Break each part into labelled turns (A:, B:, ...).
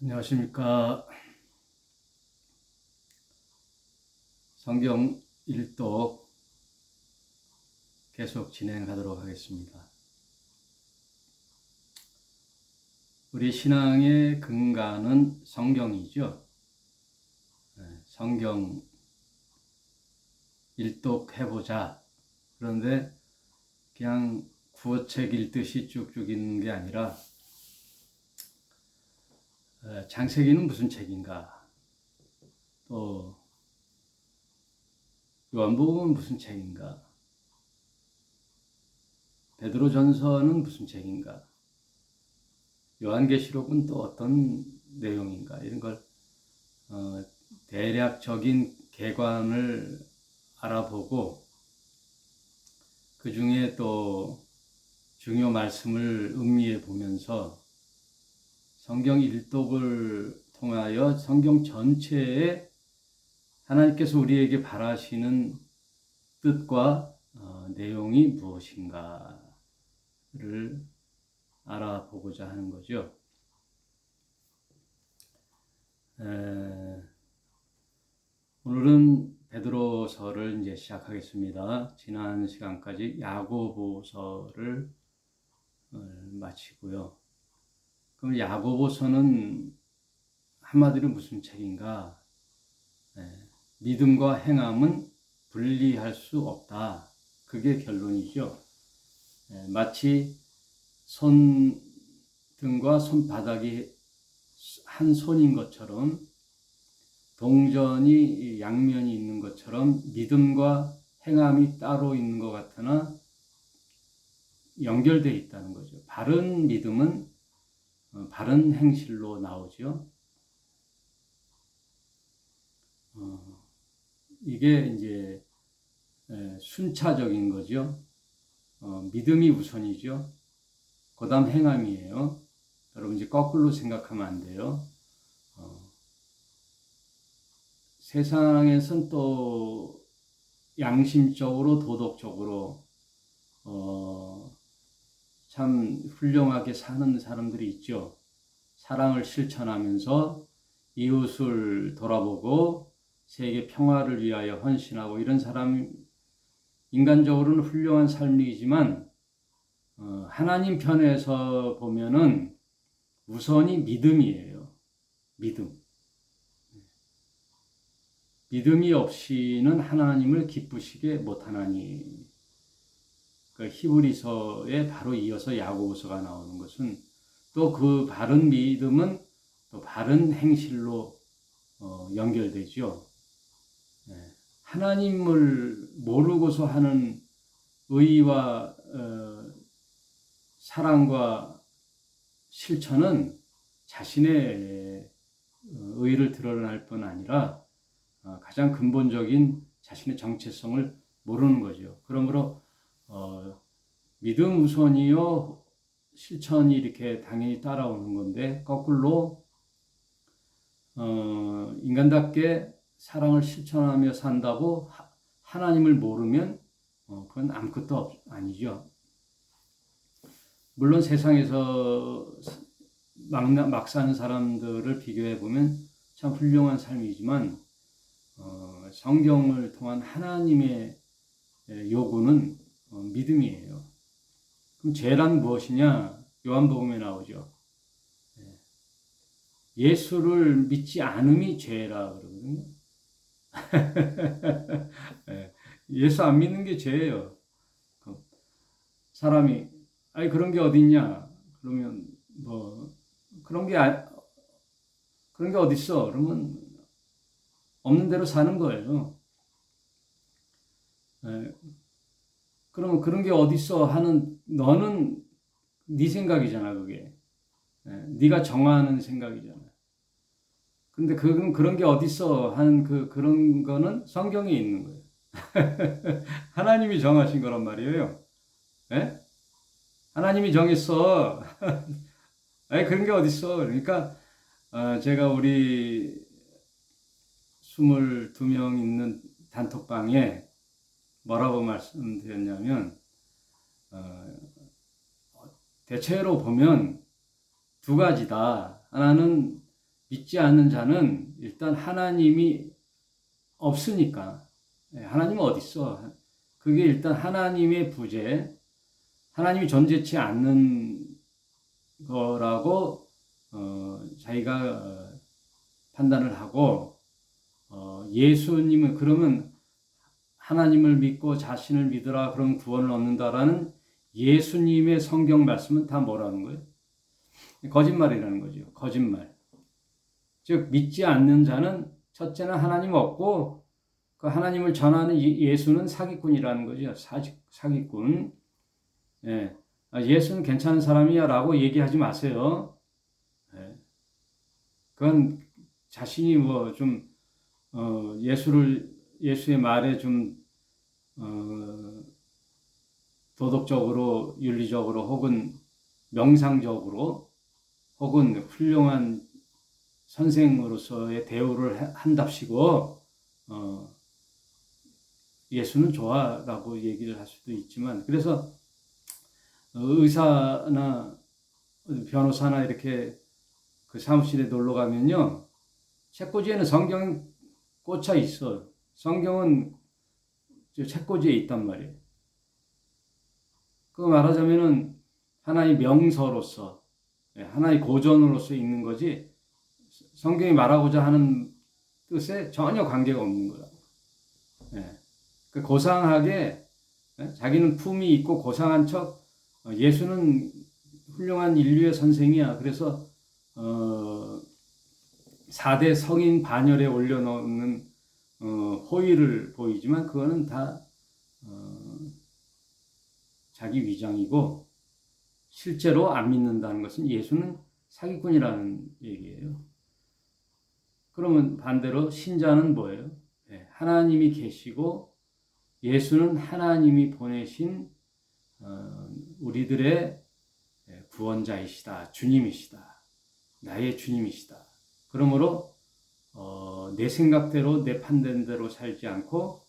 A: 안녕하십니까. 성경 일독 계속 진행하도록 하겠습니다. 우리 신앙의 근간은 성경이죠. 성경 일독해보자. 그런데 그냥 구어책 읽듯이 쭉쭉 읽는 게 아니라 창세기는 무슨 책인가? 또 요한복음은 무슨 책인가? 베드로전서는 무슨 책인가? 요한계시록은 또 어떤 내용인가? 이런 걸 대략적인 개관을 알아보고 그 중에 또 중요 말씀을 음미해 보면서 성경 일독을 통하여 성경 전체에 하나님께서 우리에게 바라시는 뜻과 내용이 무엇인가를 알아보고자 하는 거죠. 오늘은 베드로서를 이제 시작하겠습니다. 지난 시간까지 야고보서를 마치고요. 그럼 야고보서는 한마디로 무슨 책인가? 믿음과 행함은 분리할 수 없다. 그게 결론이죠. 마치 손등과 손바닥이 한 손인 것처럼 동전이 양면이 있는 것처럼 믿음과 행함이 따로 있는 것 같으나 연결되어 있다는 거죠. 바른 믿음은 바른 행실로 나오죠. 이게 이제 순차적인 거죠. 믿음이 우선이죠. 그다음 행함이에요. 여러분 이제 거꾸로 생각하면 안 돼요. 세상에선 또 양심적으로 도덕적으로 참 훌륭하게 사는 사람들이 있죠. 사랑을 실천하면서 이웃을 돌아보고 세계 평화를 위하여 헌신하고 이런 사람 인간적으로는 훌륭한 삶이지만 하나님 편에서 보면은 우선이 믿음이에요. 믿음이 없이는 하나님을 기쁘시게 못하나니. 그 히브리서에 바로 이어서 야고보서가 나오는 것은 또 그 바른 믿음은 또 바른 행실로 연결되죠. 하나님을 모르고서 하는 의와 사랑과 실천은 자신의 의를 드러낼 뿐 아니라 가장 근본적인 자신의 정체성을 모르는 거죠. 그러므로 믿음 우선이요 실천이 이렇게 당연히 따라오는 건데 거꾸로 인간답게 사랑을 실천하며 산다고 하나님을 모르면 그건 아무것도 아니죠. 물론 세상에서 막 사는 사람들을 비교해 보면 참 훌륭한 삶이지만 성경을 통한 하나님의 요구는 믿음이에요. 그럼 죄란 무엇이냐? 요한복음에 나오죠. 예수를 믿지 않음이 죄라 그러거든요. 예수 안 믿는 게 죄예요. 사람이 아니 그런 게 어디 있냐? 그러면 뭐 그런 게 어디 있어? 그러면 없는 대로 사는 거예요. 그러면 그런 게 어디 있어 하는 너는 네 생각이잖아 그게. 네가 정하는 생각이잖아. 근데 그런 게 어디 있어 하는 그런 거는 성경에 있는 거예요. 하나님이 정하신 거란 말이에요. 네? 하나님이 정했어. 아니 그런 게 어디 있어? 그러니까 제가 우리 22명 있는 단톡방에 뭐라고 말씀드렸냐면 대체로 보면 두 가지다. 하나는 믿지 않는 자는 일단 하나님이 없으니까. 하나님은 어디 있어? 그게 일단 하나님의 부재, 하나님이 존재치 않는 거라고 자기가 판단을 하고, 예수님은 그러면 하나님을 믿고 자신을 믿으라 그럼 구원을 얻는다라는 예수님의 성경 말씀은 다 뭐라는 거예요? 거짓말이라는 거죠. 거짓말. 즉 믿지 않는 자는 첫째는 하나님 없고 그 하나님을 전하는 예수는 사기꾼이라는 거죠. 사기꾼. 예. 예수는 괜찮은 사람이야라고 얘기하지 마세요. 예. 그건 자신이 뭐 좀 예수의 말에 좀 도덕적으로, 윤리적으로 혹은 명상적으로 혹은 훌륭한 선생으로서의 대우를 한답시고 예수는 좋아라고 얘기를 할 수도 있지만, 그래서 의사나 변호사나 이렇게 그 사무실에 놀러 가면요, 책꽂이에는 성경이 꽂혀 있어. 성경은 책꽂이에 있단 말이에요. 그 말하자면은 하나의 명서로서, 하나의 고전으로서 있는 거지, 성경이 말하고자 하는 뜻에 전혀 관계가 없는 거다. 그 고상하게 자기는 품이 있고 고상한 척, 예수는 훌륭한 인류의 선생이야. 그래서 4대 성인 반열에 올려놓는 호의를 보이지만 그거는 다 자기 위장이고, 실제로 안 믿는다는 것은 예수는 사기꾼이라는 얘기예요. 그러면 반대로 신자는 뭐예요? 하나님이 계시고 예수는 하나님이 보내신 우리들의 구원자이시다, 주님이시다, 나의 주님이시다. 그러므로 내 생각대로 내 판단대로 살지 않고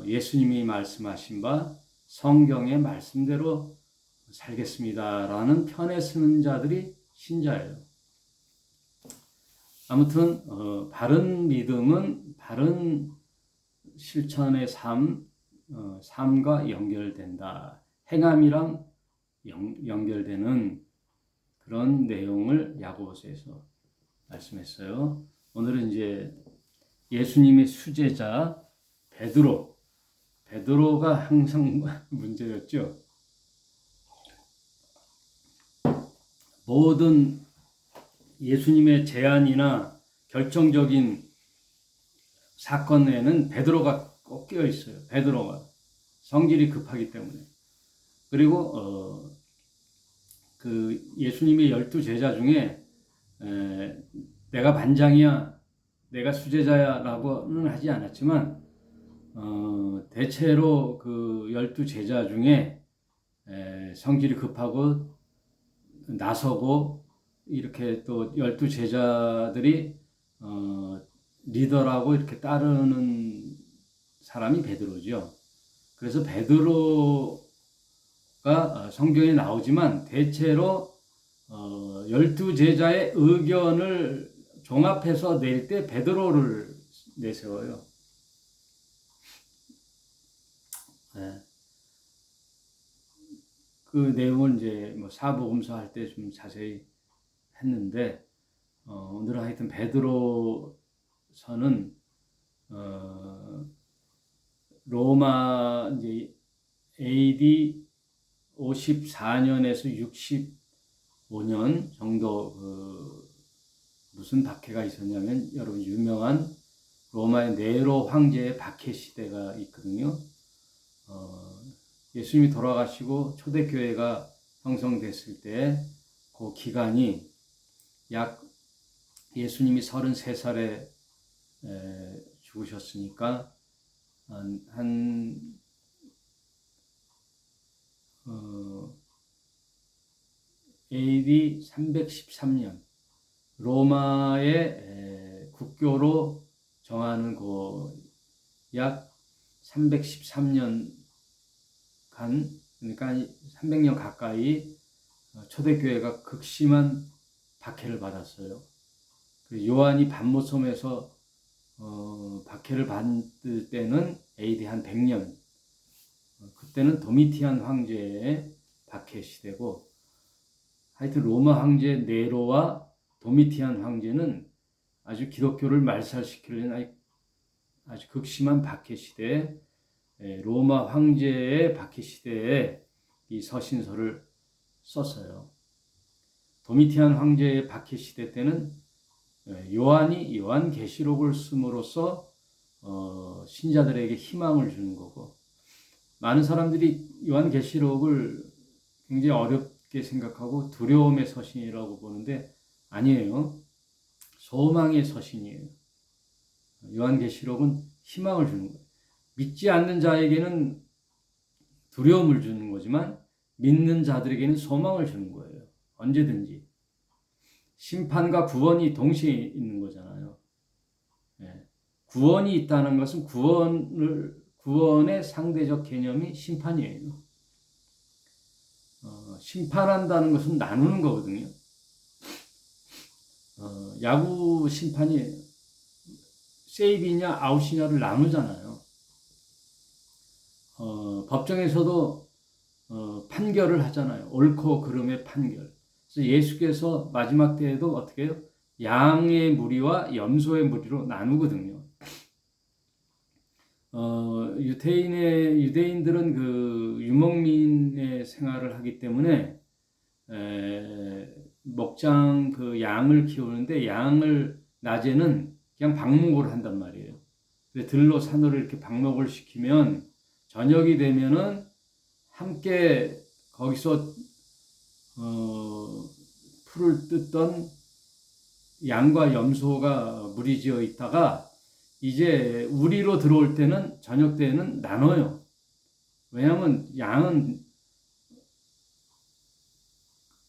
A: 예수님이 말씀하신 바 성경의 말씀대로 살겠습니다라는 편에 서는 자들이 신자예요. 아무튼 바른 믿음은 바른 실천의 삶과 연결된다. 행함이랑 연결되는 그런 내용을 야고보서에서 말씀했어요. 오늘은 이제 예수님의 수제자 베드로가 항상 문제였죠. 모든 예수님의 제안이나 결정적인 사건에는 베드로가 꼭 끼어 있어요. 베드로가 성질이 급하기 때문에. 그리고 그 예수님의 12제자 중에 내가 반장이야, 내가 수제자야라고는 하지 않았지만 대체로 그 12제자 중에 성질이 급하고 나서고 이렇게 또 12제자들이 리더라고 이렇게 따르는 사람이 베드로죠. 그래서 베드로가 성경에 나오지만 대체로 12제자의 의견을 종합해서 낼 때 베드로를 내세워요. 그 내용을 이제 뭐 사복음서 할 때 좀 자세히 했는데, 오늘은 하여튼 베드로서는 로마 이제 AD 54년에서 65년 정도 무슨 박해가 있었냐면, 여러분 유명한 로마의 네로 황제의 박해 시대가 있거든요. 예수님이 돌아가시고 초대교회가 형성됐을 때 그 기간이 약 예수님이 33살에 죽으셨으니까 한 AD 313년 로마의 국교로 정하는 그 약 313년간, 그러니까 300년 가까이 초대교회가 극심한 박해를 받았어요. 그 요한이 반모섬에서 박해를 받을 때는 AD 한 100년, 그때는 도미티안 황제의 박해 시대고, 하여튼 로마 황제 네로와 도미티안 황제는 아주 기독교를 말살시키려는 아주 극심한 박해 시대에, 로마 황제의 박해 시대에 이 서신서를 썼어요. 도미티안 황제의 박해 시대 때는 요한이 요한계시록을 씀으로써 신자들에게 희망을 주는 거고, 많은 사람들이 요한계시록을 굉장히 어렵게 생각하고 두려움의 서신이라고 보는데 아니에요. 소망의 서신이에요. 요한계시록은 희망을 주는 거예요. 믿지 않는 자에게는 두려움을 주는 거지만 믿는 자들에게는 소망을 주는 거예요. 언제든지. 심판과 구원이 동시에 있는 거잖아요. 구원이 있다는 것은 구원의 상대적 개념이 심판이에요. 심판한다는 것은 나누는 거거든요. 야구 심판이 세이브냐 아웃이냐를 나누잖아요. 법정에서도 판결을 하잖아요. 옳고 그름의 판결. 그래서 예수께서 마지막 때에도 어떻게 해요? 양의 무리와 염소의 무리로 나누거든요. 유대인들은 그 유목민의 생활을 하기 때문에 목장 그 양을 키우는데 양을 낮에는 그냥 방목을 한단 말이에요. 들로 산으로 이렇게 방목을 시키면 저녁이 되면은 함께 거기서 풀을 뜯던 양과 염소가 무리지어 있다가 이제 우리로 들어올 때는 저녁 때는 나눠요. 왜냐하면 양은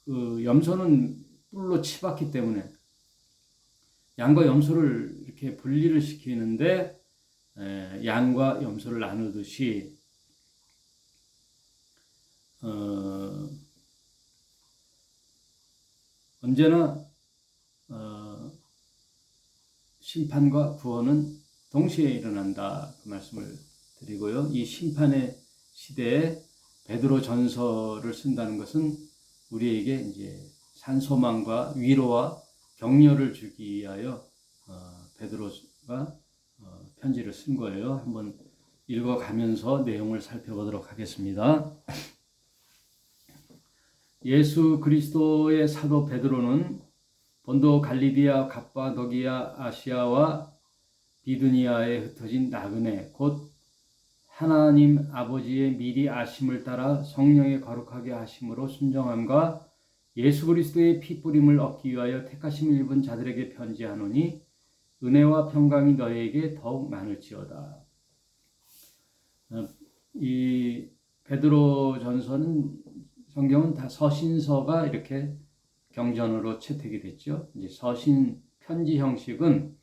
A: 그 염소는 뿔로 치봤기 때문에 양과 염소를 이렇게 분리를 시키는데 양과 염소를 나누듯이 언제나 심판과 구원은 동시에 일어난다, 그 말씀을 드리고요. 이 심판의 시대에 베드로 전서를 쓴다는 것은 우리에게 이제 산소망과 위로와 격려를 주기 위하여 베드로가 편지를 쓴 거예요. 한번 읽어가면서 내용을 살펴보도록 하겠습니다. 예수 그리스도의 사도 베드로는 본도 갈리디아, 갑바도기아, 아시아와 비두니아에 흩어진 나그네 곧 하나님 아버지의 미리 아심을 따라 성령의 거룩하게 하심으로 순종함과 예수 그리스도의 피 뿌림을 얻기 위하여 택하심을 입은 자들에게 편지하노니 은혜와 평강이 너희에게 더욱 많을지어다. 이 베드로 전서는 성경은 다 서신서가 이렇게 경전으로 채택이 됐죠. 이제 서신 편지 형식은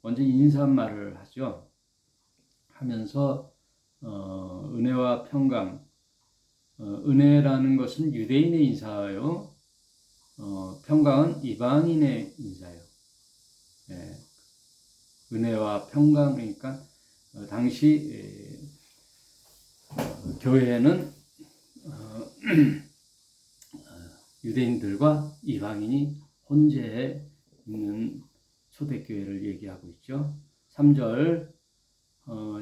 A: 먼저 인사말을 하죠. 하면서 은혜와 평강, 은혜라는 것은 유대인의 인사예요. 평강은 이방인의 인사예요. 네. 은혜와 평강, 그러니까 당시 교회는 유대인들과 이방인이 혼재해 있는 초대교회를 얘기하고 있죠. 3절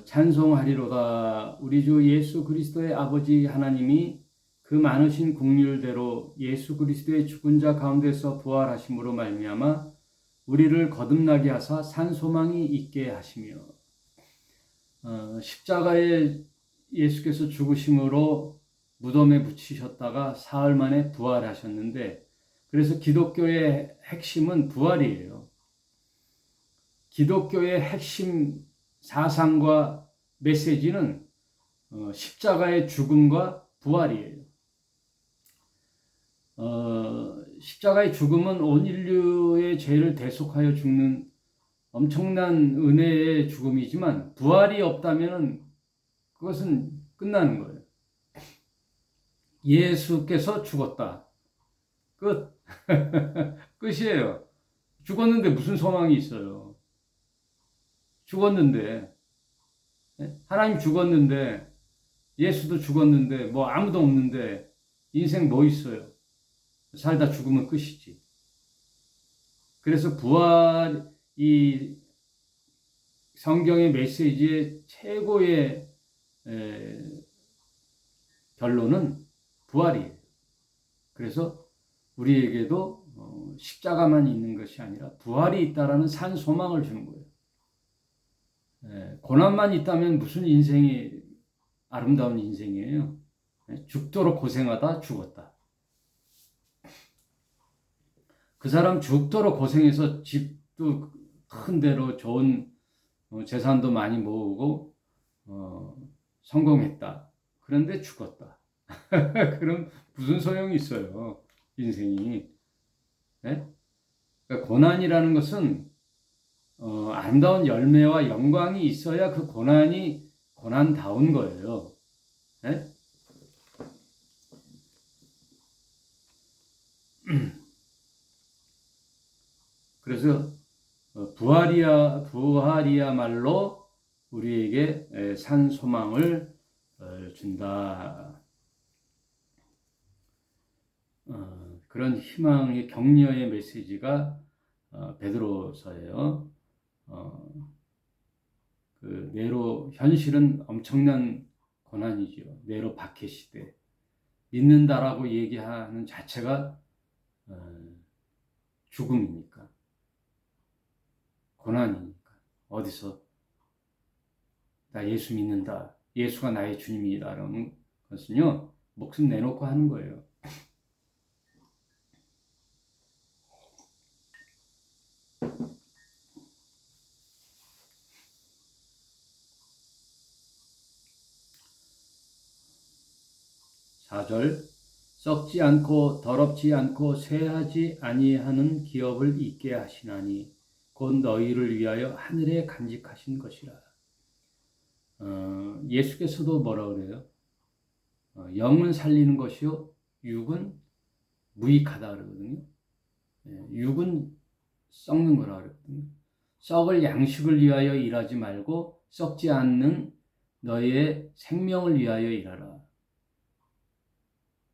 A: 찬송하리로다. 우리 주 예수 그리스도의 아버지 하나님이 그 많으신 긍휼대로 예수 그리스도의 죽은 자 가운데서 부활하심으로 말미암아 우리를 거듭나게 하사 산 소망이 있게 하시며 십자가에 예수께서 죽으심으로 무덤에 붙이셨다가 사흘 만에 부활하셨는데, 그래서 기독교의 핵심은 부활이에요. 기독교의 핵심 사상과 메시지는 십자가의 죽음과 부활이에요. 십자가의 죽음은 온 인류의 죄를 대속하여 죽는 엄청난 은혜의 죽음이지만 부활이 없다면 그것은 끝나는 거예요. 예수께서 죽었다. 끝. 끝이에요. 죽었는데 무슨 소망이 있어요? 죽었는데. 하나님 죽었는데, 예수도 죽었는데, 뭐 아무도 없는데, 인생 뭐 있어요? 살다 죽으면 끝이지. 그래서 이 성경의 메시지의 최고의 결론은 부활이에요. 그래서 우리에게도 십자가만 있는 것이 아니라 부활이 있다라는 산 소망을 주는 거예요. 고난만 있다면 무슨 인생이 아름다운 인생이에요. 죽도록 고생하다 죽었다. 그 사람 죽도록 고생해서 집도 큰 데로 좋은 재산도 많이 모으고 성공했다. 그런데 죽었다. 그럼 무슨 소용이 있어요? 인생이. 네? 그러니까 고난이라는 것은 아름다운 열매와 영광이 있어야 그 고난이 고난다운 거예요. 네? 그래서 부활이야말로 우리에게 산 소망을 준다. 그런 희망의 격려의 메시지가 베드로서예요. 그 네로 현실은 엄청난 고난이죠. 네로 박해 시대 믿는다라고 얘기하는 자체가 죽음이니까, 고난이니까. 어디서 나 예수 믿는다, 예수가 나의 주님이다라는 것은요, 목숨 내놓고 하는 거예요. (4절) 썩지 않고 더럽지 않고 쇠하지 아니하는 기업을 있게 하시나니 곧 너희를 위하여 하늘에 간직하신 것이라. 예수께서도 뭐라 그래요? 영은 살리는 것이요 육은 무익하다 그러거든요. 육은 썩는 거라 그러거든요. 썩을 양식을 위하여 일하지 말고 썩지 않는 너희의 생명을 위하여 일하라.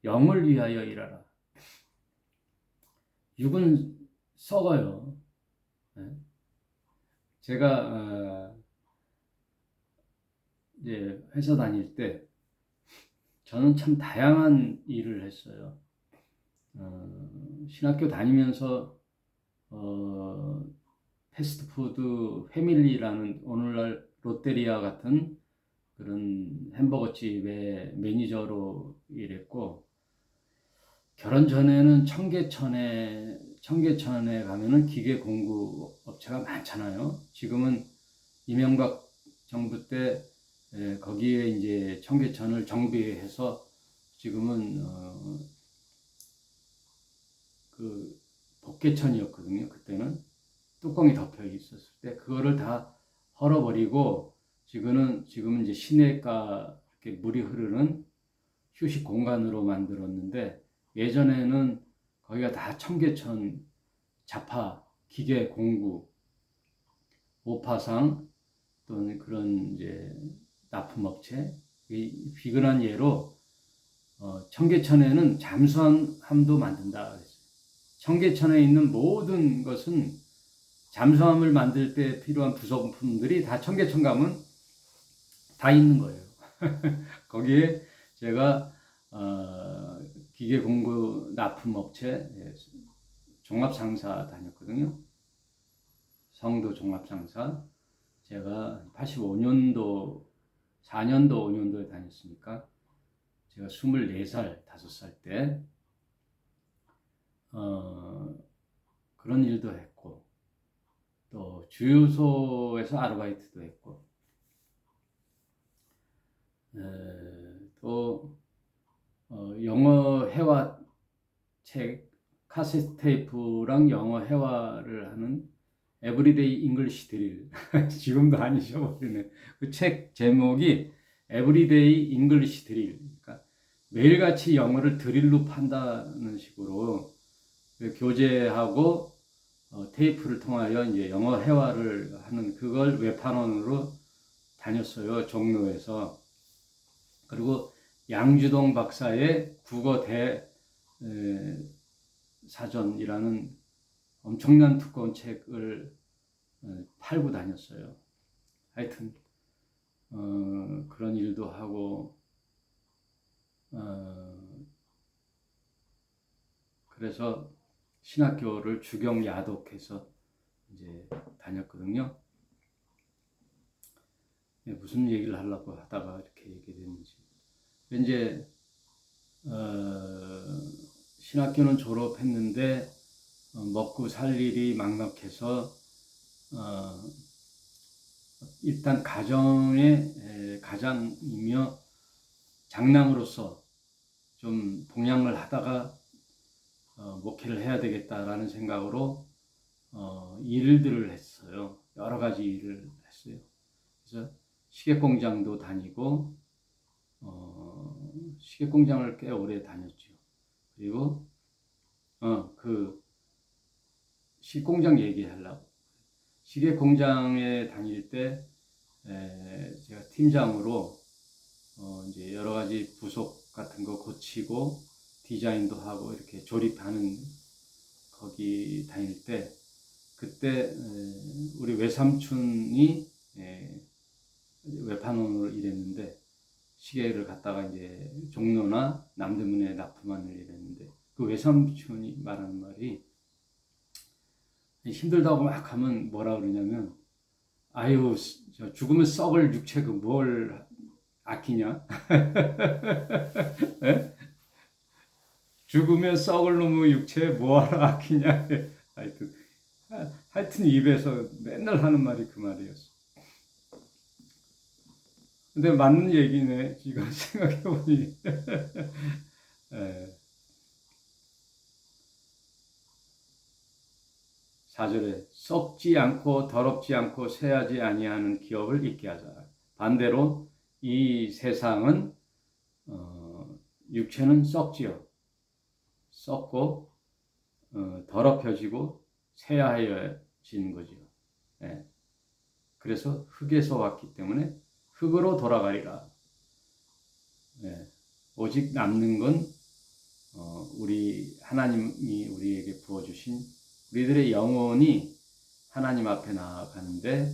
A: 영을 위하여 일하라. 육은 썩어요. 제가 이제 회사 다닐 때 저는 참 다양한 일을 했어요. 신학교 다니면서 패스트푸드 패밀리라는 오늘날 롯데리아 같은 그런 햄버거집의 매니저로 일했고, 결혼 전에는 청계천에 가면은 기계 공구 업체가 많잖아요. 지금은 이명박 정부 때 거기에 이제 청계천을 정비해서 지금은 그 복개천이었거든요. 그때는 뚜껑이 덮여 있었을 때 그거를 다 헐어버리고 지금은 이제 시내가 이렇게 물이 흐르는 휴식 공간으로 만들었는데, 예전에는 거기가 다 청계천 자파, 기계 공구, 오파상 또는 그런 이제 납품업체, 비근한 예로 청계천에는 잠수함도 만든다 그랬어요. 청계천에 있는 모든 것은 잠수함을 만들 때 필요한 부속품들이 다 청계천 가면 다 있는 거예요. 거기에 제가 기계 공구 납품업체 종합상사 다녔거든요. 성도 종합상사. 제가 85년도, 4년도, 5년도에 다녔으니까 제가 24살, 5살 때 그런 일도 했고, 또 주유소에서 아르바이트도 했고, 또 영어 회화 책, 카세트 테이프랑 영어 회화를 하는 에브리데이 잉글리시 드릴 지금도 안 잊어버리네. 그 책 제목이 에브리데이 잉글리시 드릴. 그러니까 매일같이 영어를 드릴로 판다는 식으로 교재하고 테이프를 통하여 이제 영어 회화를 하는 그걸 외판원으로 다녔어요. 종로에서. 그리고 양주동 박사의 국어 사전이라는 엄청난 두꺼운 책을 팔고 다녔어요. 하여튼 그런 일도 하고 그래서 신학교를 주경 야독해서 이제 다녔거든요. 무슨 얘기를 하려고 하다가 이렇게 얘기됐는지. 이제 신학교는 졸업했는데 먹고 살 일이 막막해서 일단 가정의 가장이며 장남으로서 좀 봉양을 하다가 목회를 해야 되겠다라는 생각으로 일들을 했어요. 여러 가지 일을 했어요. 그래서 시계공장도 다니고 시계공장을 꽤 오래 다녔죠. 그리고 그 시계공장 얘기하려고. 시계공장에 다닐 때 제가 팀장으로 이제 여러 가지 부속 같은 거 고치고 디자인도 하고 이렇게 조립하는 거기 다닐 때 그때 우리 외삼촌이 외판원으로 일했는데 시계를 갖다가 이제 종로나 남대문에 납품하는 일했는데 그 외삼촌이 말하는 말이 힘들다고 막 하면 뭐라 그러냐면 아유 죽으면 썩을 육체 그 뭘 아끼냐 죽으면 썩을 놈의 육체 뭐하러 아끼냐 하여튼 입에서 맨날 하는 말이 그 말이었어. 근데 맞는 얘기네 지금 생각해보니. 4절에 썩지 않고 더럽지 않고 쇠하지 아니하는 기업을 있게 하자. 반대로 이 세상은 육체는 썩지요. 썩고 더럽혀지고 쇠하여지는 거지요. 그래서 흙에서 왔기 때문에 흙으로 돌아가리라. 오직 남는 건 우리 하나님이 우리에게 부어주신 우리들의 영혼이 하나님 앞에 나아가는데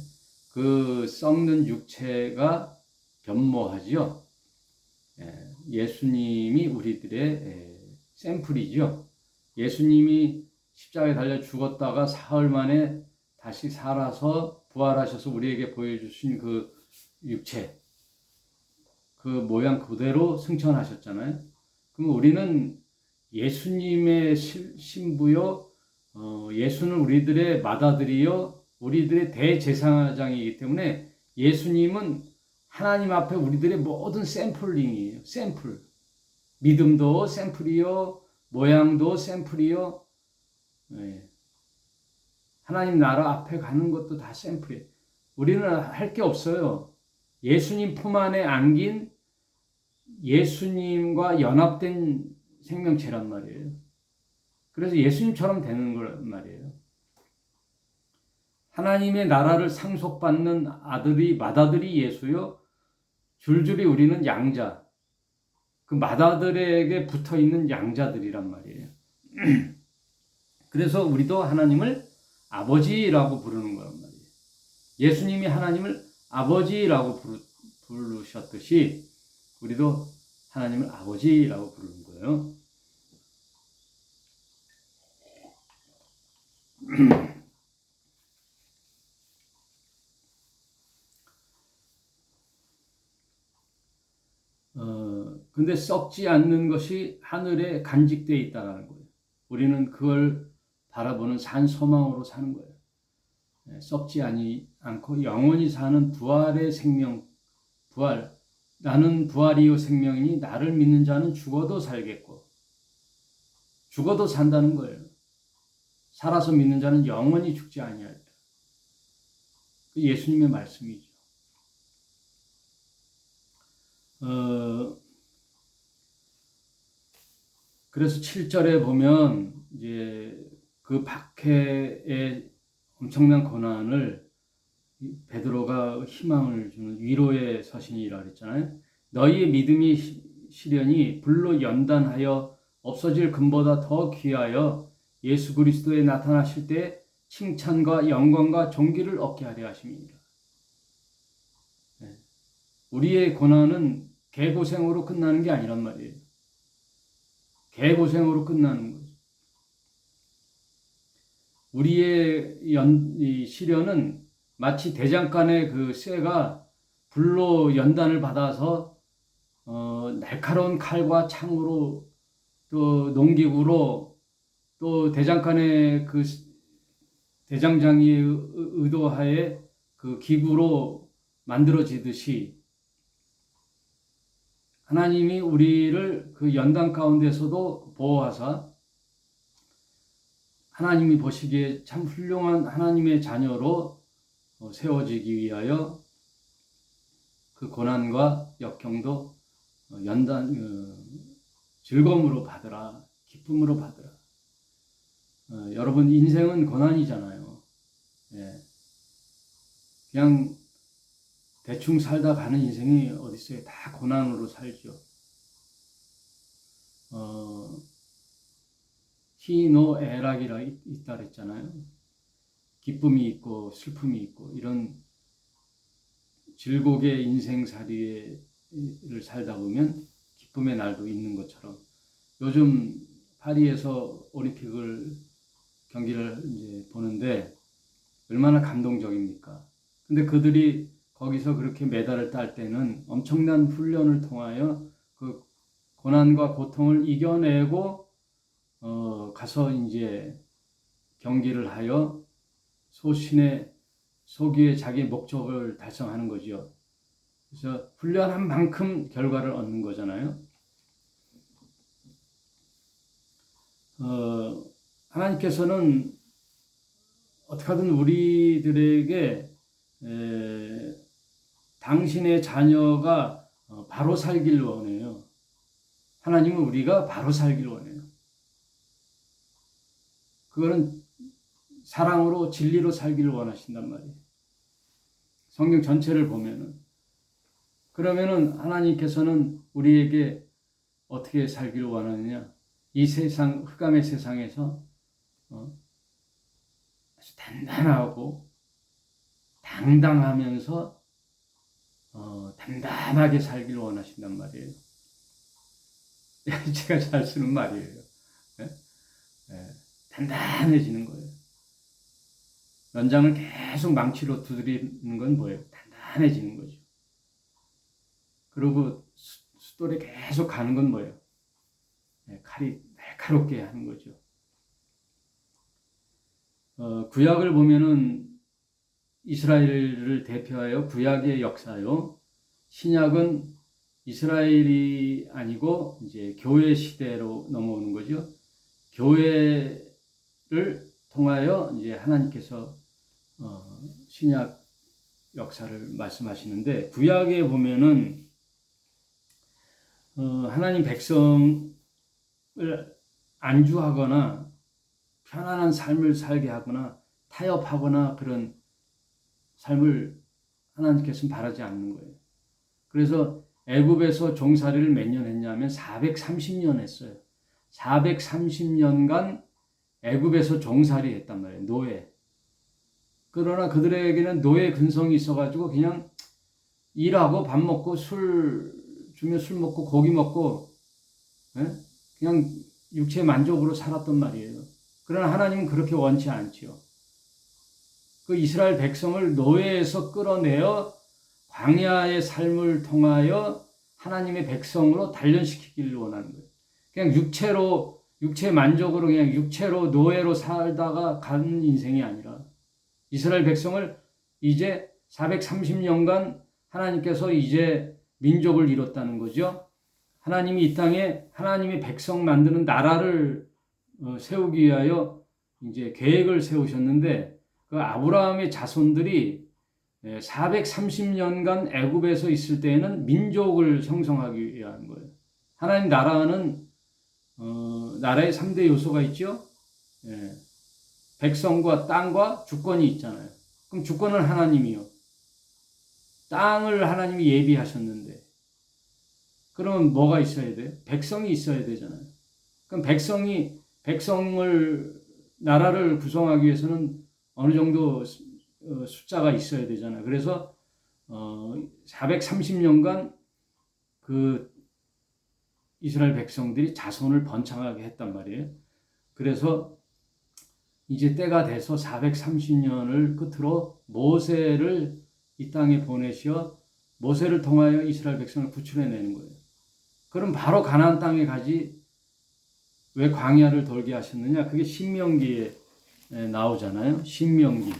A: 그 썩는 육체가 변모하지요. 예수님이 우리들의 샘플이죠. 예수님이 십자가에 달려 죽었다가 사흘 만에 다시 살아서 부활하셔서 우리에게 보여주신 그 육체, 그 모양 그대로 승천하셨잖아요. 그럼 우리는 예수님의 신부요, 예수는 우리들의 맏아들이요, 우리들의 대제사장이기 때문에 예수님은 하나님 앞에 우리들의 모든 샘플링이에요. 샘플. 믿음도 샘플이요, 모양도 샘플이요. 하나님 나라 앞에 가는 것도 다 샘플이에요. 우리는 할 게 없어요. 예수님 품 안에 안긴 예수님과 연합된 생명체란 말이에요. 그래서 예수님처럼 되는 거란 말이에요. 하나님의 나라를 상속받는 아들이 맏아들이 예수요. 줄줄이 우리는 양자. 그 맏아들에게 붙어있는 양자들이란 말이에요. 그래서 우리도 하나님을 아버지라고 부르는 거란 말이에요. 예수님이 하나님을 아버지라고 부르셨듯이 우리도 하나님을 아버지라고 부르는 거예요. 근데 썩지 않는 것이 하늘에 간직되어 있다는 거예요. 우리는 그걸 바라보는 산 소망으로 사는 거예요. 썩지 않고 영원히 사는 부활의 생명, 부활. 나는 부활이요 생명이니 나를 믿는 자는 죽어도 살겠고 죽어도 산다는 거예요. 살아서 믿는 자는 영원히 죽지 아니하리라. 예수님의 말씀이죠. 그래서 7절에 보면 이제 그 그 박해의 엄청난 고난을 베드로가 희망을 주는 위로의 서신이라 그랬잖아요. 너희의 믿음이 시련이 불로 연단하여 없어질 금보다 더 귀하여 예수 그리스도에 나타나실 때 칭찬과 영광과 존귀를 얻게 하려 하심이니라. 우리의 고난은 개고생으로 끝나는 게 아니란 말이에요. 개고생으로 끝나는 거죠. 우리의 이 시련은 마치 대장간의 그 쇠가 불로 연단을 받아서 날카로운 칼과 창으로 또 농기구로 또 대장간의 그 대장장이 의도하에 그 기구로 만들어지듯이 하나님이 우리를 그 연단 가운데서도 보호하사 하나님이 보시기에 참 훌륭한 하나님의 자녀로 세워지기 위하여 그 고난과 역경도 즐거움으로 받으라, 기쁨으로 받으라. 여러분 인생은 고난이잖아요. 예. 그냥 대충 살다 가는 인생이 어디 있어요? 다 고난으로 살죠. 희노애락이라 있다 그랬잖아요. 기쁨이 있고 슬픔이 있고 이런 즐겁게 인생살이를 살다 보면 기쁨의 날도 있는 것처럼 요즘 파리에서 올림픽을 경기를 이제 보는데 얼마나 감동적입니까? 근데 그들이 거기서 그렇게 메달을 딸 때는 엄청난 훈련을 통하여 그 고난과 고통을 이겨내고 가서 이제 경기를 하여 소기의 자기 목적을 달성하는 거죠. 그래서 훈련한 만큼 결과를 얻는 거잖아요. 하나님께서는 어떻게든 우리들에게 당신의 자녀가 바로 살길 원해요. 하나님은 우리가 바로 살길 원해요. 그거는 사랑으로 진리로 살기를 원하신단 말이에요. 성경 전체를 보면은. 그러면은 하나님께서는 우리에게 어떻게 살기를 원하느냐? 이 세상, 흑암의 세상에서 아주 단단하고 당당하면서 단단하게 살기를 원하신단 말이에요. 제가 잘 쓰는 말이에요. 네? 네. 단단해지는 거예요. 연장을 계속 망치로 두드리는 건 뭐예요? 단단해지는 거죠. 그리고 숫돌에 계속 가는 건 뭐예요? 네, 칼이 날카롭게 하는 거죠. 구약을 보면은 이스라엘을 대표하여 구약의 역사요. 신약은 이스라엘이 아니고 이제 교회 시대로 넘어오는 거죠. 교회를 통하여 이제 하나님께서 신약 역사를 말씀하시는데 구약에 보면은 하나님 백성을 안주하거나 편안한 삶을 살게 하거나 타협하거나 그런 삶을 하나님께서는 바라지 않는 거예요. 그래서 애굽에서 종살이를 몇 년 했냐면 430년 했어요. 430년간 애굽에서 종살이 했단 말이에요. 노예. 그러나 그들에게는 노예 근성이 있어가지고 그냥 일하고 밥 먹고 술 주면 술 먹고 고기 먹고 그냥 육체 만족으로 살았단 말이에요. 그러나 하나님은 그렇게 원치 않지요. 그 이스라엘 백성을 노예에서 끌어내어 광야의 삶을 통하여 하나님의 백성으로 단련시키기를 원하는 거예요. 그냥 육체 만족으로 그냥 육체로 노예로 살다가 가는 인생이 아니라 이스라엘 백성을 이제 430년간 하나님께서 이제 민족을 이뤘다는 거죠. 하나님이 이 땅에 하나님의 백성 만드는 나라를 세우기 위하여 이제 계획을 세우셨는데 그 아브라함의 자손들이 430년간 애굽에서 있을 때에는 민족을 형성하기 위한 거예요. 하나님 나라는 나라의 3대 요소가 있죠. 백성과 땅과 주권이 있잖아요. 그럼 주권은 하나님이요. 땅을 하나님이 예비하셨는데 그러면 뭐가 있어야 돼요? 백성이 있어야 되잖아요. 그럼 백성을 나라를 구성하기 위해서는 어느 정도 숫자가 있어야 되잖아요. 그래서 430년간 그 이스라엘 백성들이 자손을 번창하게 했단 말이에요. 그래서 이제 때가 돼서 430년을 끝으로 모세를 이 땅에 보내시어 모세를 통하여 이스라엘 백성을 구출해내는 거예요. 그럼 바로 가나안 땅에 가지 왜 광야를 돌게 하셨느냐? 그게 신명기에 나오잖아요. 신명기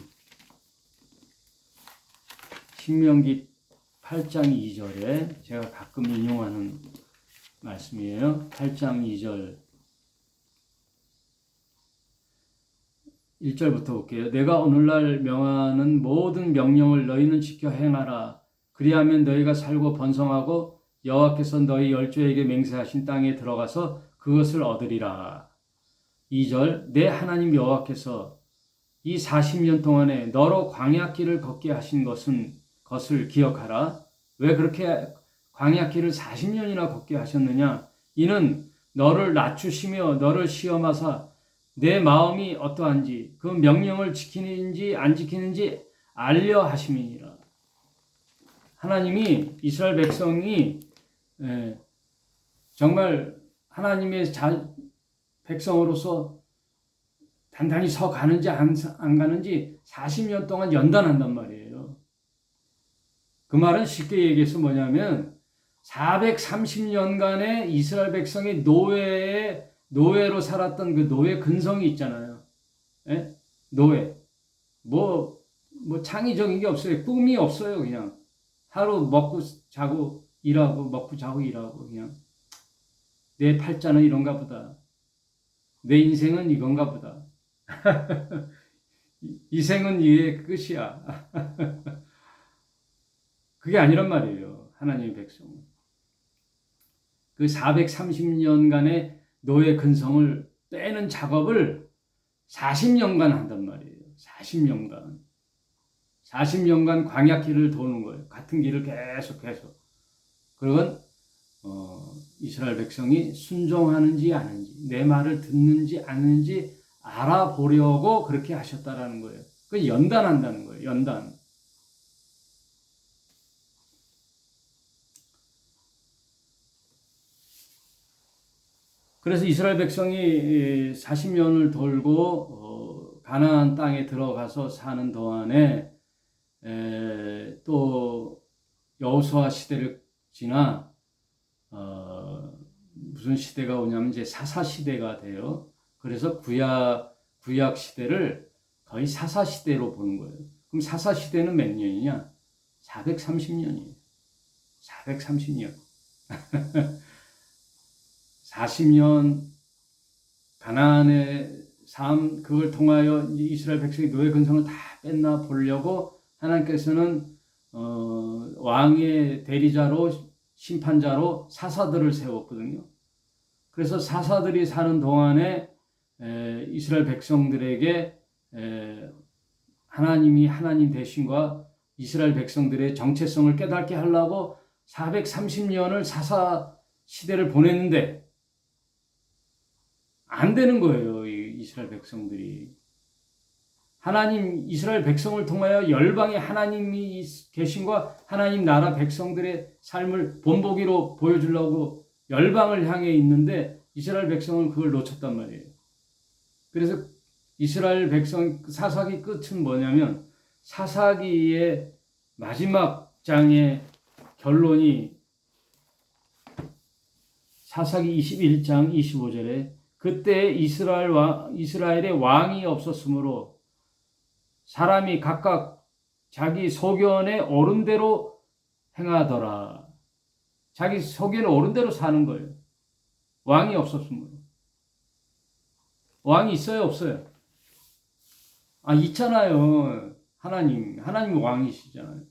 A: 8장 2절에 제가 가끔 인용하는 말씀이에요. 8장 2절 1절부터 볼게요. 내가 오늘날 명하는 모든 명령을 너희는 지켜 행하라. 그리하면 너희가 살고 번성하고 여호와께서 너희 열조에게 맹세하신 땅에 들어가서 그것을 얻으리라. 2절 내 하나님 여호와께서 이 40년 동안에 너로 광야길을 걷게 하신 것을 기억하라. 왜 그렇게 광야길을 40년이나 걷게 하셨느냐? 이는 너를 낮추시며 너를 시험하사 내 마음이 어떠한지 그 명령을 지키는지 안 지키는지 알려 하심이니라. 하나님이 이스라엘 백성이 정말 하나님의 백성으로서 단단히 서 가는지 안 가는지 40년 동안 연단한단 말이에요. 그 말은 쉽게 얘기해서 뭐냐면 430년간의 이스라엘 백성이 노예로 살았던 그 노예 근성이 있잖아요. 예? 노예. 뭐 창의적인 게 없어요. 꿈이 없어요. 그냥 하루 먹고 자고 일하고 먹고 자고 일하고 그냥 내 팔자는 이런가 보다. 내 인생은 이건가 보다. 이 생은 이게 끝이야. 그게 아니란 말이에요. 하나님의 백성은. 그 430년간의 노예 근성을 빼는 작업을 40년간 한단 말이에요. 40년간. 40년간 광야길을 도는 거예요. 같은 길을 계속. 그건 이스라엘 백성이 순종하는지 아닌지, 내 말을 듣는지 아는지 알아보려고 그렇게 하셨다라는 거예요. 그 연단한다는 거예요. 연단. 그래서 이스라엘 백성이 40년을 돌고 가나안 땅에 들어가서 사는 동안에 또 여호수아 시대를 지나 무슨 시대가 오냐면 이제 사사 시대가 돼요. 그래서 구약 시대를 거의 사사 시대로 보는 거예요. 그럼 사사 시대는 몇 년이냐? 430년이에요. 430년. 40년 가나안의 삶 그걸 통하여 이스라엘 백성의 노예 근성을 다 뺐나 보려고 하나님께서는 왕의 대리자로 심판자로 사사들을 세웠거든요. 그래서 사사들이 사는 동안에 이스라엘 백성들에게 하나님이 하나님 되신과 이스라엘 백성들의 정체성을 깨닫게 하려고 430년을 사사 시대를 보냈는데 안 되는 거예요. 이스라엘 백성들이. 하나님 이스라엘 백성을 통하여 열방에 하나님이 계신과 하나님 나라 백성들의 삶을 본보기로 보여주려고 열방을 향해 있는데 이스라엘 백성은 그걸 놓쳤단 말이에요. 그래서 이스라엘 백성 사사기 끝은 뭐냐면 사사기의 마지막 장의 결론이 사사기 21장 25절에 그때 이스라엘의 왕이 없었으므로 사람이 각각 자기 소견에 옳은 대로 행하더라. 자기 소견에 옳은 대로 사는 거예요. 왕이 없었으므로. 왕이 있어요, 없어요? 있잖아요. 하나님 왕이시잖아요.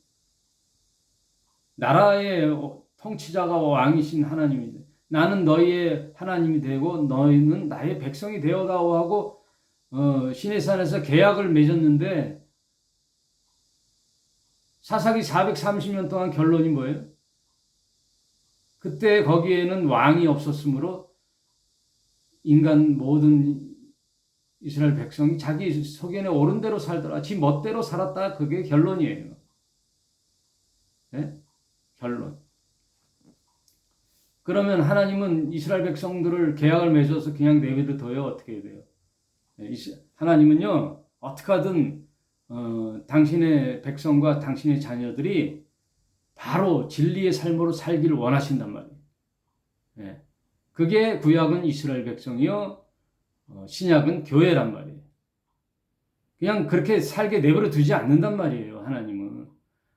A: 나라의 통치자가 왕이신 하나님인데 나는 너희의 하나님이 되고 너희는 나의 백성이 되어다오 하고 시내산에서 계약을 맺었는데 사사기 430년 동안 결론이 뭐예요? 그때 거기에는 왕이 없었으므로 인간 모든 이스라엘 백성이 자기 소견에 옳은 대로 살더라. 지 멋대로 살았다. 그게 결론이에요. 네? 결론. 그러면 하나님은 이스라엘 백성들을 계약을 맺어서 그냥 내버려둬요? 어떻게 해야 돼요? 하나님은요, 어떻게 하든 당신의 백성과 당신의 자녀들이 바로 진리의 삶으로 살기를 원하신단 말이에요. 네. 그게 구약은 이스라엘 백성이요, 신약은 교회란 말이에요. 그냥 그렇게 살게 내버려 두지 않는단 말이에요, 하나님은.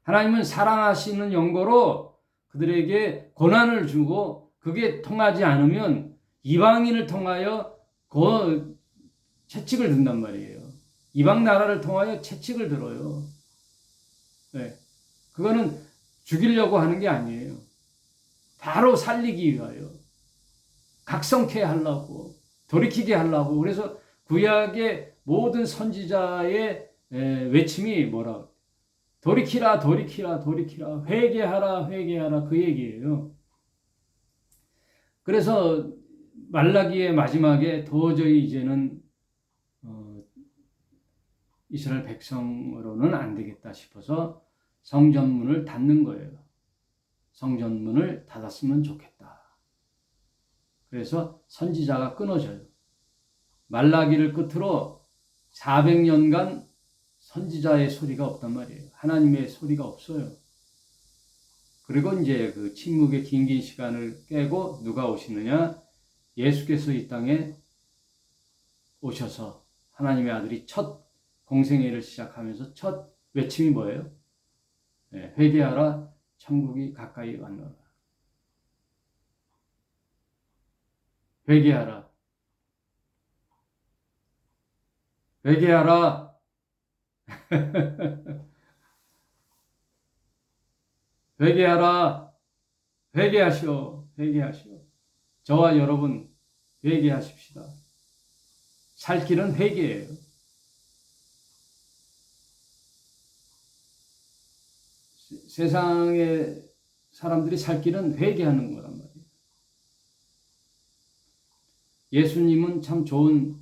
A: 하나님은 사랑하시는 연고로 그들에게 고난을 주고 그게 통하지 않으면 이방인을 통하여 그 채찍을 든단 말이에요. 이방 나라를 통하여 채찍을 들어요. 네. 그거는 죽이려고 하는 게 아니에요. 바로 살리기 위하여. 각성케 하려고, 돌이키게 하려고. 그래서 구약의 모든 선지자의 외침이 뭐라? 돌이키라, 돌이키라, 돌이키라. 회개하라, 회개하라. 그 얘기예요. 그래서 말라기의 마지막에 도저히 이제는 이스라엘 백성으로는 안 되겠다 싶어서 성전문을 닫는 거예요. 성전문을 닫았으면 좋겠다. 그래서 선지자가 끊어져요. 말라기를 끝으로 400년간 선지자의 소리가 없단 말이에요. 하나님의 소리가 없어요. 그리고 이제 그 침묵의 긴 시간을 깨고 누가 오시느냐? 예수께서 이 땅에 오셔서 하나님의 아들이 첫 공생애를 시작하면서 첫 외침이 뭐예요? 네, 회개하라, 천국이 가까이 왔노라. 회개하라. 회개하라. 회개하라. 회개하시오. 회개하시오. 저와 여러분 회개하십시다. 살 길은 회개예요. 세상의 사람들이 살 길은 회개하는 거란 말이에요. 예수님은 참 좋은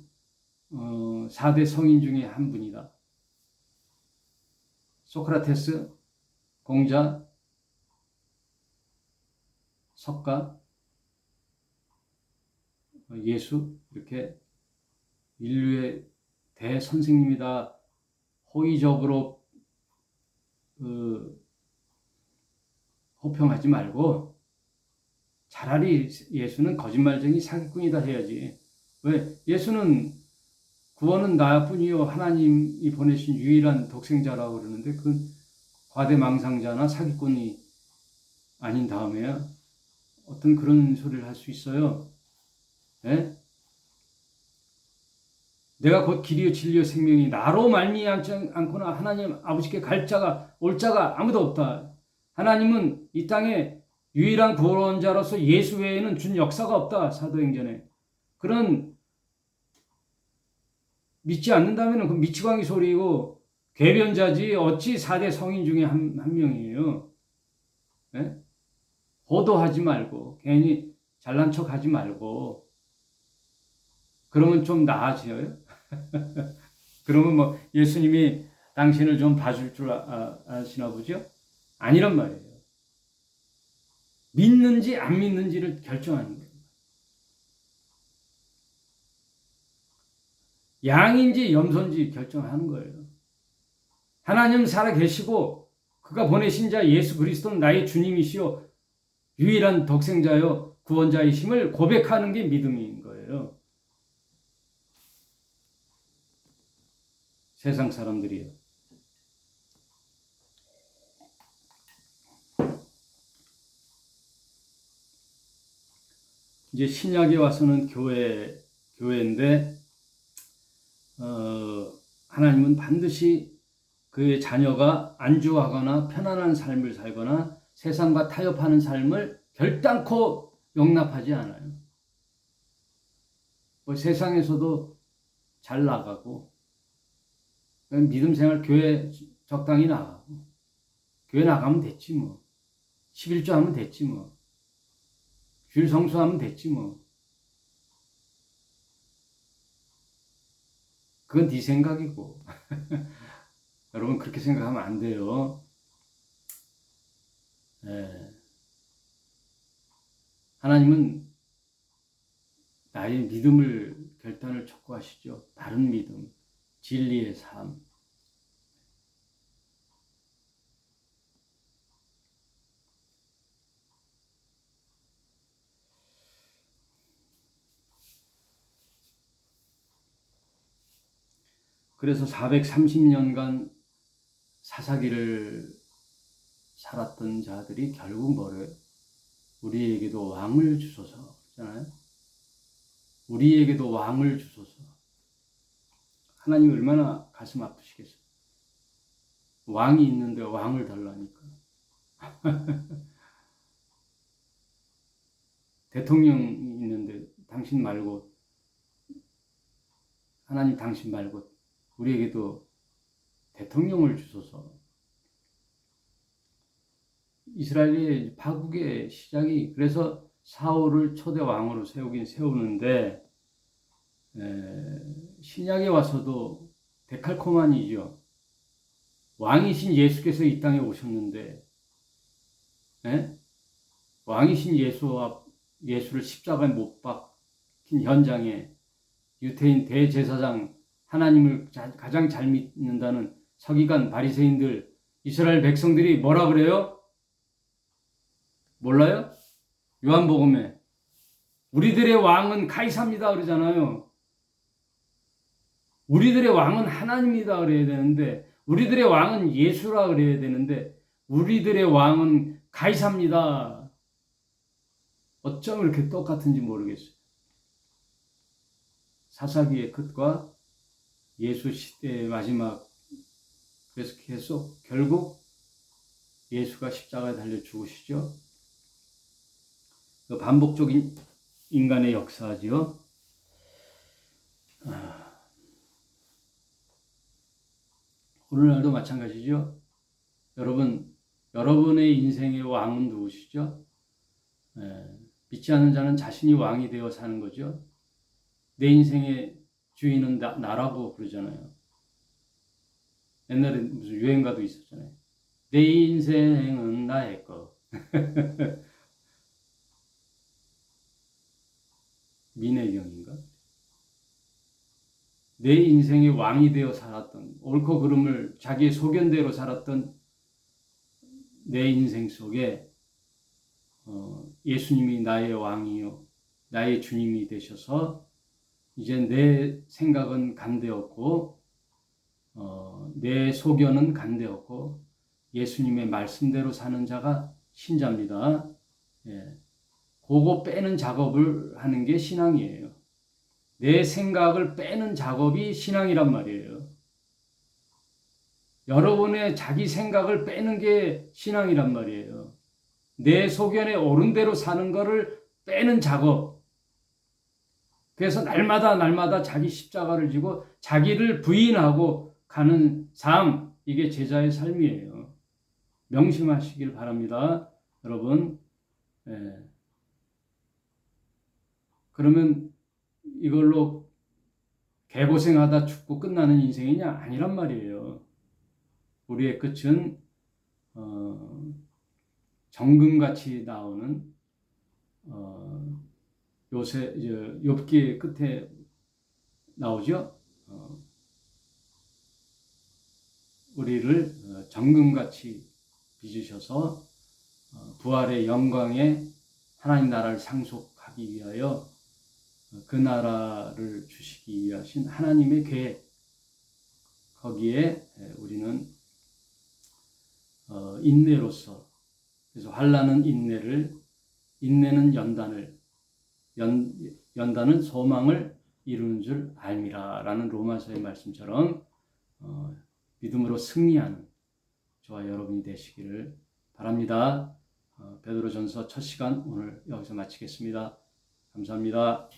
A: 4대 성인 중에 한 분이다. 소크라테스, 공자, 석가, 예수, 이렇게 인류의 대선생님이다. 호의적으로 호평하지 말고 차라리 예수는 거짓말쟁이 사기꾼이다 해야지. 왜? 예수는 구원은 나뿐이요 하나님이 보내신 유일한 독생자라고 그러는데 그 과대망상자나 사기꾼이 아닌 다음에야 어떤 그런 소리를 할 수 있어요. 네? 내가 곧 길이요 진리요 생명이 나로 말미암지 않고나 하나님 아버지께 갈 자가 올 자가 아무도 없다. 하나님은 이 땅에 유일한 구원자로서 예수 외에는 준 역사가 없다. 사도행전에. 그런 믿지 않는다면 그 미치광이 소리고 궤변자지 어찌 4대 성인 중에 한 명이에요. 네? 호도하지 말고 괜히 잘난 척하지 말고 그러면 좀 나아져요. 그러면 뭐 예수님이 당신을 좀 봐줄 줄 아시나 보죠? 아니란 말이에요. 믿는지 안 믿는지를 결정하는 거예요. 양인지 염소인지 결정하는 거예요. 하나님 살아계시고 그가 보내신 자 예수 그리스도는 나의 주님이시요 유일한 독생자요 구원자이심을 고백하는 게 믿음인 거예요. 세상 사람들이요. 이제 신약에 와서는 교회인데 하나님은 반드시 그의 자녀가 안주하거나 편안한 삶을 살거나 세상과 타협하는 삶을 결단코 용납하지 않아요. 뭐 세상에서도 잘 나가고, 믿음 생활 교회 적당히 나가고, 교회 나가면 됐지 뭐. 11조 하면 됐지 뭐. 주일 성수하면 됐지 뭐. 그건 네 생각이고. 여러분 그렇게 생각하면 안 돼요. 예. 하나님은 나의 믿음을 결단을 촉구하시죠. 바른 믿음, 진리의 삶. 그래서 430년간 사사기를 살았던 자들이 결국 뭐래요? 우리에게도 왕을 주소서 그러잖아요. 우리에게도 왕을 주소서. 하나님 얼마나 가슴 아프시겠어요. 왕이 있는데 왕을 달라니까. 대통령이 있는데 당신 말고, 하나님 당신 말고 우리에게도 대통령을 주소서. 이스라엘의 파국의 시작이 그래서 사울을 초대 왕으로 세우긴 세우는데, 신약에 와서도 데칼코마니죠. 왕이신 예수께서 이 땅에 오셨는데, 왕이신 예수를 십자가에 못 박힌 현장에 유태인 대제사장, 하나님을 가장 잘 믿는다는 서기관 바리새인들, 이스라엘 백성들이 뭐라 그래요? 몰라요? 요한복음에 우리들의 왕은 가이사입니다 그러잖아요. 우리들의 왕은 하나님이다 그래야 되는데, 우리들의 왕은 예수라 그래야 되는데, 우리들의 왕은 가이사입니다. 어쩜 이렇게 똑같은지 모르겠어요. 사사기의 끝과 예수 시대의 마지막, 그래서 계속 결국 예수가 십자가에 달려 죽으시죠. 반복적인 인간의 역사지요. 오늘날도 마찬가지죠. 여러분의 인생의 왕은 누구시죠? 믿지 않는 자는 자신이 왕이 되어 사는 거죠. 내 인생의 주인은 나라고 그러잖아요. 옛날에 무슨 유행가도 있었잖아요. 내 인생은 나의 거. 민혜경인가? 내 인생의 왕이 되어 살았던, 옳고 그름을 자기의 소견대로 살았던 내 인생 속에 예수님이 나의 왕이요, 나의 주님이 되셔서 이제 내 생각은 간되었고, 내 소견은 간되었고, 예수님의 말씀대로 사는 자가 신자입니다. 예. 그거 빼는 작업을 하는 게 신앙이에요. 내 생각을 빼는 작업이 신앙이란 말이에요. 여러분의 자기 생각을 빼는 게 신앙이란 말이에요. 내 소견에 옳은 대로 사는 거를 빼는 작업. 그래서 날마다 자기 십자가를 지고 자기를 부인하고 가는 삶, 이게 제자의 삶이에요. 명심하시길 바랍니다. 여러분. 그러면 이걸로 개고생하다 죽고 끝나는 인생이냐? 아니란 말이에요. 우리의 끝은 정금같이 나오는 욥기 끝에 나오죠. 우리를 정금같이 빚으셔서 부활의 영광에 하나님 나라를 상속하기 위하여 그 나라를 주시기 위하신 하나님의 계획, 거기에 우리는 인내로서, 그래서 환난은 인내는 연단을, 연단은 소망을 이루는 줄 알미라라는 로마서의 말씀처럼 믿음으로 승리하는 저와 여러분이 되시기를 바랍니다. 베드로전서 첫 시간 오늘 여기서 마치겠습니다. 감사합니다.